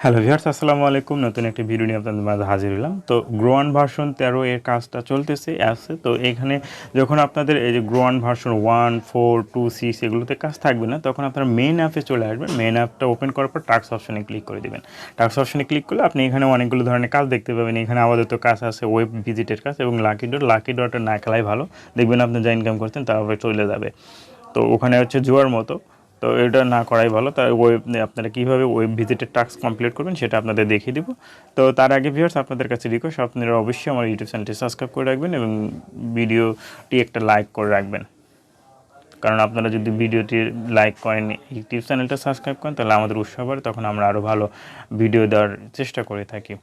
Hello viewers, আসসালামু আলাইকুম। নতুন একটি ভিডিও নিয়ে আপনাদের মাঝে হাজির হলাম। তো গ্রোয়ান ভার্সন 13 এর কাজটা চলতেছে আছে। তো এখানে যখন আপনাদের এই যে গ্রোয়ান ভার্সন 1, 4, 2, 6 এগুলোতে কাজ থাকবে না, তখন আপনারা মেইন অ্যাপে চলে আসবেন। মেইন অ্যাপটা ওপেন করার পর টাস্ক অপশনে ক্লিক করে দিবেন। টাস্ক অপশনে ক্লিক করলে আপনি এখানে অনেকগুলো ধরনের কাজ দেখতে পাবেন। এখানে আপাতত কাজ আছে ওয়েব ভিজিটের কাজ এবং লাকি ডটটা না খেলাই ভালো। দেখবেন আপনি যা ইনকাম করছেন তারপরে চলে যাবে। তো ওখানে হচ্ছে জুয়ার মতো, তো এটা না করাই ভালো। তাই আপনারা কীভাবে ওয়েব ভিজিটের টাস্ক কমপ্লিট করবেন সেটা আপনাদের দেখিয়ে দিব। তো তার আগে ভিউয়ার্স, আপনাদের কাছে রিকোয়েস্ট, আপনারা অবশ্যই আমার ইউটিউব চ্যানেলটি সাবস্ক্রাইব করে রাখবেন এবং ভিডিওটি একটা লাইক করে রাখবেন। কারণ আপনারা যদি ভিডিওটি লাইক করেন, ইউটিউব চ্যানেলটা সাবস্ক্রাইব করেন, তাহলে আমাদের উৎসাহ বাড়ে, তখন আমরা আরও ভালো ভিডিও দেওয়ার চেষ্টা করে থাকি।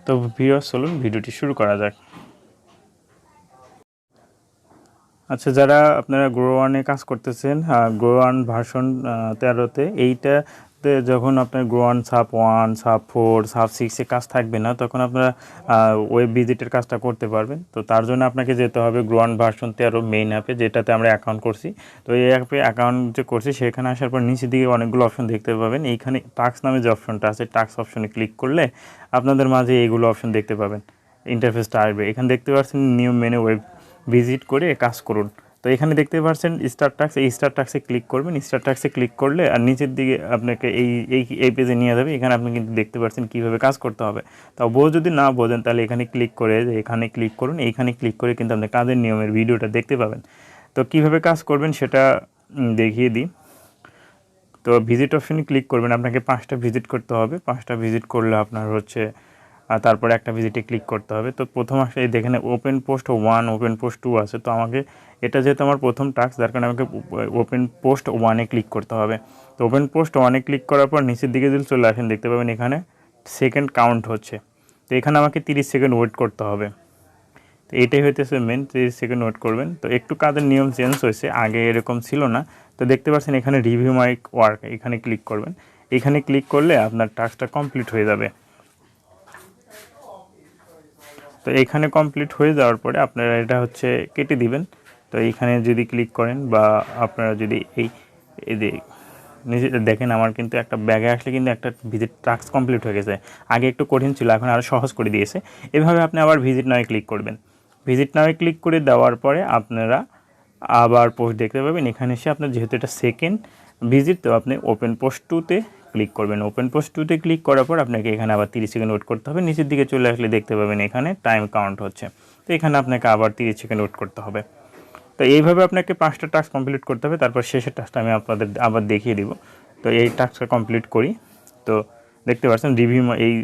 তো ভিউয়ার্স, চলুন ভিডিওটি শুরু করা যাক। আচ্ছা, যারা আপনারা গ্রো ওয়ানে কাজ করতেছেন, গ্রো ওয়ান ভার্সন 13-তে, এইটাতে যখন আপনার group one sub 1, sub 4, sub 6-এ কাজ থাকবে না, তখন আপনারা ওয়েব ভিজিটের কাজটা করতে পারবেন। তো তার জন্য আপনাকে যেতে হবে গ্রো ওয়ান ভার্সন 13 মেইন অ্যাপে, যেটাতে আমরা অ্যাকাউন্ট করছি। তো এই অ্যাপে অ্যাকাউন্ট যে করছি, সেখানে আসার পর নিচের দিকে অনেকগুলো অপশন দেখতে পাবেন। এইখানে টাস্ক নামে যে অপশনটা আছে, টাস্ক অপশনে ক্লিক করলে আপনাদের মাঝে এইগুলো অপশন দেখতে পাবেন। ইন্টারফেসটা আসবে, এখানে দেখতে পাচ্ছেন নিউ মেনু ওয়েব ভিজিট করে কাজ করুন। তো এখানে দেখতে পাচ্ছেন স্টার টাস্ক, এই স্টার টাস্কে ক্লিক করবেন। স্টার টাস্কে ক্লিক করলে আর নিচের দিকে আপনাকে এই পেজে নিয়ে যাবে। এখানে আপনি কিন্তু দেখতে পাচ্ছেন কীভাবে কাজ করতে হবে। তাও যদি না বোঝেন, তাহলে এখানে ক্লিক করে এখানে ক্লিক করুন। এইখানে ক্লিক করে কিন্তু আপনি কাজের নিয়মের ভিডিওটা দেখতে পাবেন। তো কীভাবে কাজ করবেন সেটা দেখিয়ে দিই। তো ভিজিট অপশনে ক্লিক করবেন। আপনাকে 5টা ভিজিট করতে হবে। 5টা ভিজিট করলে আপনার হচ্ছে তারপরে একটা ভিজিটে ক্লিক করতে হবে। তো প্রথম আসলে দেখেন ওপেন পোস্ট 1, ওপেন পোস্ট 2 আছে। তো আমাকে এটা যেহেতু আমার প্রথম টাস্ক, যার কারণে আমাকে ওপেন পোস্ট 1-এ ক্লিক করতে হবে। তো ওপেন পোস্ট 1-এ ক্লিক করার পর নিচের দিকে যদি চলে আসেন, দেখতে পাবেন এখানে সেকেন্ড কাউন্ট হচ্ছে। তো এখানে আমাকে 30 সেকেন্ড ওয়েট করতে হবে। তো এটাই হইতেছে মেন, 30 সেকেন্ড ওয়েট করবেন। তো একটু কাজের নিয়ম চেঞ্জ হয়েছে, আগে এরকম ছিল না। তো দেখতে পাচ্ছেন এখানে রিভিউ মাই ওয়ার্ক, এখানে ক্লিক করবেন। এখানে ক্লিক করলে আপনার টাস্কটা কমপ্লিট হয়ে যাবে। তো এখানে কমপ্লিট হয়ে যাওয়ার পরে আপনারা এটা হচ্ছে কেটে দিবেন। তো এইখানে যদি ক্লিক করেন বা আপনারা যদি এই যে নিজে দেখেন, আমার কিন্তু একটা ব্যাগে আসলে কিন্তু একটা ভিজিট টাস্ক কমপ্লিট হয়ে গেছে। আগে একটু কঠিন ছিল, এখন আরও সহজ করে দিয়েছে। এভাবে আপনি আবার ভিজিট নাওয়ে ক্লিক করবেন। ভিজিট নাওয়ে ক্লিক করে দেওয়ার পরে আপনারা আবার পোস্ট দেখতে পাবেন। এখানে এসে আপনার যেহেতু এটা সেকেন্ড ভিজিট, তো আপনি ওপেন পোস্ট 2-তে ক্লিক করবেন। ওপেন পোস্ট 2-তে ক্লিক করার পর আপনাকে এখানে আবার 30 সেকেন্ড ওয়েট করতে হবে। নিচের দিকে চলে আসলে দেখতে পাবেন এখানে টাইম কাউন্ট হচ্ছে। তো এখানে আপনাকে আবার 30 সেকেন্ড ওয়েট করতে হবে। তো এইভাবে আপনাকে 5টা টাস্ক কমপ্লিট করতে হবে। তারপর শেষের টাস্কটা আমি আপনাদের আবার দেখিয়ে দিব। তো এই টাস্কটা কমপ্লিট করি। তো দেখতে পাচ্ছেন রিভিউ, এই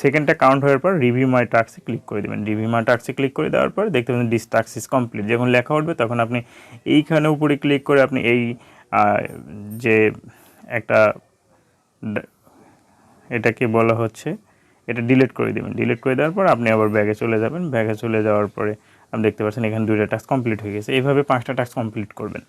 সেকেন্ডটা কাউন্ট হওয়ার পর রিভিউ মাই টাস্কে ক্লিক করে দেবেন। রিভিউ মাই টাস্কে ক্লিক করে দেওয়ার পর দেখতে পাবেন দিস টাস্ক ইজ কমপ্লিট। যখন লেখা উঠবে তখন আপনি এইখানে উপরে ক্লিক করে আপনি এই যে একটা এটাকে বলা হচ্ছে, এটা ডিলিট করে দেবেন। ডিলিট করে দেওয়ার পর আপনি আবার ব্যাগে চলে যাবেন। ব্যাগে চলে যাওয়ার পরে আপনি দেখতে পাচ্ছেন এখানে 2টা টাস্ক কমপ্লিট হয়ে গেছে। এইভাবে 5টা টাস্ক কমপ্লিট করবেন।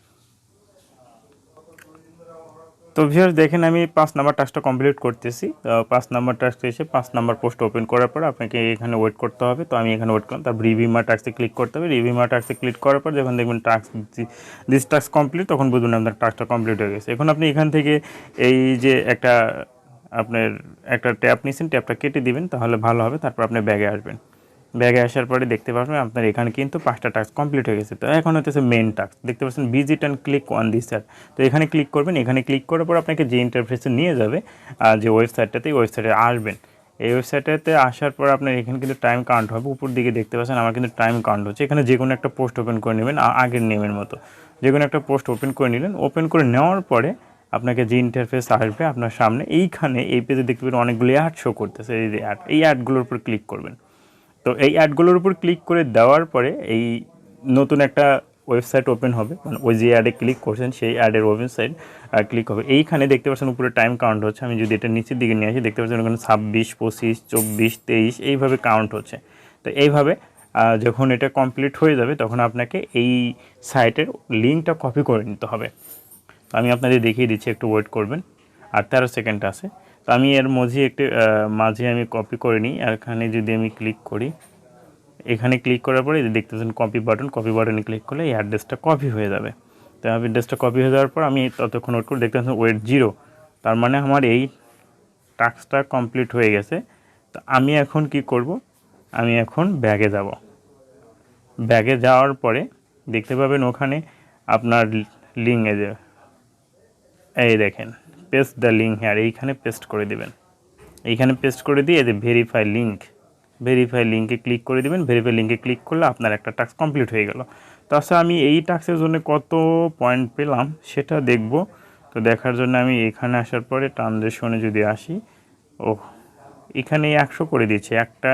তো ভিউয়ার্স, দেখেন আমি 5 নাম্বার টাস্কটা কমপ্লিট করতেছি। 5 নাম্বার টাস্ক এসে 5 নাম্বার পোস্ট ওপেন করার পর আপনাকে এখানে ওয়েট করতে হবে। তো আমি এখানে ওয়েট করলাম। তারপর রিভিউ মাই টাস্কে ক্লিক করতে হবে। রিভিউ মাই টাস্কে ক্লিক করার পর যখন দেখবেন টাস্ক দিস টাস্ক কমপ্লিট, তখন বুঝবেন আপনার টাস্কটা কমপ্লিট হয়ে গেছে। এখন আপনি এখান থেকে এই যে আপনার একটা ট্যাব নিয়েছেন, ট্যাবটা কেটে দিবেন, তাহলে ভালো হবে। তারপর আপনি ব্যাগে আসবেন। ব্যাগে আসার পরে দেখতে পাবেন আপনার এখানে কিন্তু 5টা টাস্ক কমপ্লিট হয়ে গেছে। তো এখন হচ্ছে মেন টাস্ক, দেখতে পাচ্ছেন visit and click on this ad. তো এখানে ক্লিক করবেন। এখানে ক্লিক করার পর আপনাকে যে ইন্টারফেসে নিয়ে যাবে, যে ওয়েবসাইটটাতে, ওয়েবসাইটে আসবেন। এই ওয়েবসাইটটাতে আসার পর আপনার এখানে কিন্তু টাইম কাউন্ট হবে। উপর দিকে দেখতে পাচ্ছেন আমার কিন্তু টাইম কাউন্ট হচ্ছে। এখানে যে কোনো একটা পোস্ট ওপেন করে নেবেন, আগের নেমের মতো যে কোনো একটা পোস্ট ওপেন করে নিলেন। ওপেন করে নেওয়ার পরে আপনাকে যে ইন্টারফেস আসবে আপনার সামনে, এইখানে এই পেজে দেখতে পাবেন অনেকগুলো অ্যাড শো করতেছে। এই যে অ্যাড, এই অ্যাডগুলোর উপর ক্লিক করবেন। তো এই অ্যাডগুলোর উপর ক্লিক করে দেওয়ার পরে এই নতুন একটা ওয়েবসাইট ওপেন হবে, মানে ওই যে অ্যাডে ক্লিক করছেন সেই অ্যাডের ওয়েবসাইট ক্লিক হবে। এইখানে দেখতে পাচ্ছেন উপরে টাইম কাউন্ট হচ্ছে। আমি যদি এটা নিচের দিকে নিয়ে আসি, দেখতে পাচ্ছেন ওখানে 26, 25, 24, 23 এইভাবে কাউন্ট হচ্ছে। তো এইভাবে যখন এটা কমপ্লিট হয়ে যাবে, তখন আপনাকে এই সাইটের লিঙ্কটা কপি করে নিতে হবে। তো আমি আপনাদের দেখিয়ে দিচ্ছি, একটু ওয়েট করবেন। আর 13 সেকেন্ড আছে। তো আমি এর মাঝে আমি কপি করে নিই। আর এখানে যদি আমি ক্লিক করি, এখানে ক্লিক করার পরে দেখতে পাচ্ছেন কপি বাটন, কপি বাটনে ক্লিক করলে এই অ্যাড্রেসটা কপি হয়ে যাবে। তো অ্যাড্রেসটা কপি হয়ে যাওয়ার পর আমি ততক্ষণ ওয়েট করে, দেখতে পাচ্ছেন ওয়েট 0। তার মানে আমার এই টাস্কটা কমপ্লিট হয়ে গেছে। তো আমি এখন কি করব, আমি এখন ব্যাগে যাব। ব্যাগে যাওয়ার পরে দেখতে পাবেন ওখানে আপনার লিঙ্ক এই দেখেন পেস্ট দ্য লিঙ্ক হ্যাঁ, এইখানে পেস্ট করে দিবেন। এইখানে পেস্ট করে দিয়ে যে ভেরিফাই লিঙ্কে ক্লিক করে দিবেন। ভেরিফাই লিঙ্কে ক্লিক করলে আপনার একটা টাস্ক কমপ্লিট হয়ে গেল। তো আচ্ছা, আমি এই টাস্কের জন্য কত পয়েন্ট পেলাম সেটা দেখব। তো দেখার জন্য আমি এখানে আসার পরে ট্রানজ্যাকশনে যদি আসি, এখানে 100 করে দিচ্ছে, একটা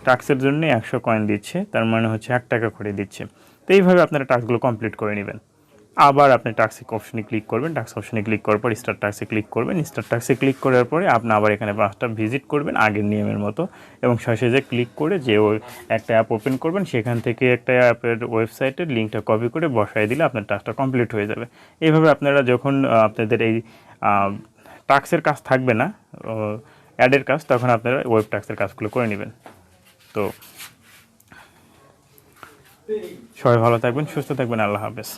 টাস্কের জন্য 100 কয়েন দিচ্ছে, তার মানে হচ্ছে 1 টাকা করে দিচ্ছে। তো এইভাবে আপনারা টাস্কগুলো কমপ্লিট করে নেবেন। আবার আপনি টাস্ক অপশনে ক্লিক করবেন, টাস্ক অপশনে ক্লিক করার পর স্টার টাস্কে ক্লিক করবেন। স্টার টাস্কে ক্লিক করার পরে আপনি আবার এখানে 5টা ভিজিট করবেন আগের নিয়মের মতো, এবং শেষে যে ক্লিক করে যে ওই একটা অ্যাপ ওপেন করবেন, সেখান থেকে একটা অ্যাপের ওয়েবসাইটের লিঙ্কটা কপি করে বসায় দিলে আপনার টাস্কটা কমপ্লিট হয়ে যাবে। এইভাবে আপনারা যখন আপনাদের এই টাস্কের কাজ থাকবে না, অ্যাডের কাজ, তখন আপনারা ওয়েব টাস্কের কাজগুলো করে নেবেন। তো সবাই ভালো থাকবেন, সুস্থ থাকবেন, আল্লাহ হাফেজ।